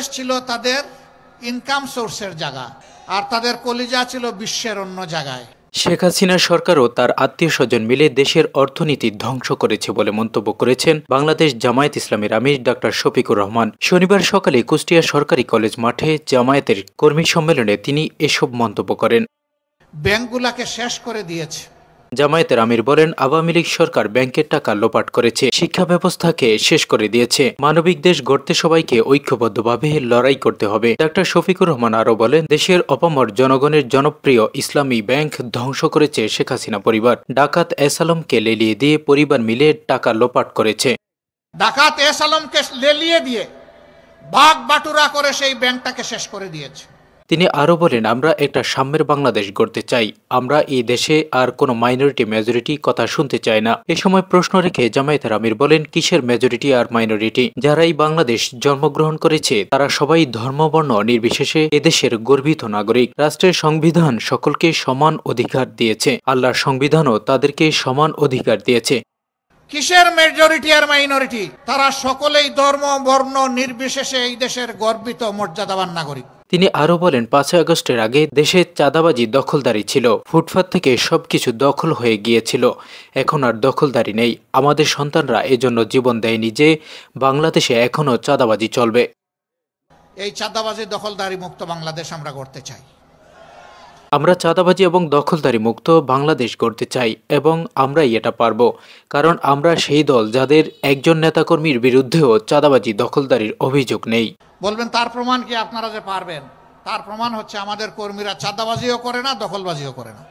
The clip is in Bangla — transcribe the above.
বাংলাদেশ ছিল তাদের ইনকাম সোর্সের জায়গা, আর তাদের কলিজা ছিল বিশ্বের অন্য জায়গায়। শেখ হাসিনা সরকারও তার আত্মীয়-স্বজন মিলে দেশের অর্থনীতি ধ্বংস করেছে বলে মন্তব্য করেছেন বাংলাদেশ জামায়াত ইসলামীর আমির ডক্টর শফিকুর রহমান। শনিবার সকালে কুষ্টিয়া সরকারি কলেজ মাঠে জামায়াতের কর্মী সম্মেলনে তিনি এসব মন্তব্য করেন। ব্যাংকগুলোকে শেষ করে দিয়েছে। জামায়াতের আমির বলেন, আওয়ামী লীগ সরকার ব্যাংকের টাকা লোপাট করেছে, শিক্ষা ব্যবস্থাকে শেষ করে দিয়েছে। মানবিক দেশ গড়তে সবাইকে ঐক্যবদ্ধভাবে লড়াই করতে হবে। ডক্টর শফিকুর রহমান আরও বলেন, দেশের অপামর জনগণের জনপ্রিয় ইসলামী ব্যাংক ধ্বংস করেছে শেখ হাসিনা পরিবার। ডাকাত এস আলমকে লেলিয়ে দিয়ে পরিবার মিলে টাকা লোপাট করেছে। ডাকাত এস আলমকে লেলিয়ে দিয়ে ভাগ বাটুরা করে সেই ব্যাংকটাকে শেষ করে দিয়েছে। তিনি আরও বলেন, আমরা একটা সাম্যের বাংলাদেশ গড়তে চাই। আমরা এই দেশে আর কোনো মাইনরিটি মেজরিটি কথা শুনতে চাই না। এ সময় প্রশ্ন রেখে জামায়াতের আমির বলেন, কিসের মেজরিটি আর মাইনরিটি? যারাই বাংলাদেশ জন্মগ্রহণ করেছে তারা সবাই ধর্মবর্ণ নির্বিশেষে এদেশের গর্বিত নাগরিক। রাষ্ট্রের সংবিধান সকলকে সমান অধিকার দিয়েছে। আল্লাহর সংবিধানও তাদেরকে সমান অধিকার দিয়েছে। কিসের মেজরিটি আর মাইনরিটি? তারা সকলেই ধর্ম বর্ণ নির্বিশেষে এই দেশের গর্বিত মর্যাদাবান নাগরিক। তিনি আরও বলেন, 5 আগস্টের আগে দেশে চাঁদাবাজি দখলদারি ছিল। ফুটপাত থেকে সবকিছু দখল হয়ে গিয়েছিল। এখন আর দখলদারি নেই। আমাদের সন্তানরা এজন্য জীবন দেয়নি যে বাংলাদেশে এখনও চাঁদাবাজি চলবে। এই চাঁদাবাজি দখলদারি মুক্ত বাংলাদেশ আমরা গড়তে চাই। আমরা চাঁদাবাজি এবং দখলদারি মুক্ত বাংলাদেশ গড়তে চাই এবং আমরাই এটা পারব। কারণ আমরা সেই দল যাদের একজন নেতাকর্মীর বিরুদ্ধেও চাঁদাবাজি দখলদারির অভিযোগ নেই। বলবেন তার প্রমাণ কি? আপনারা যে পারবেন, তার প্রমাণ হচ্ছে আমাদের কর্মীরা চাঁদাবাজিও করে না, দখলবাজিও করে না।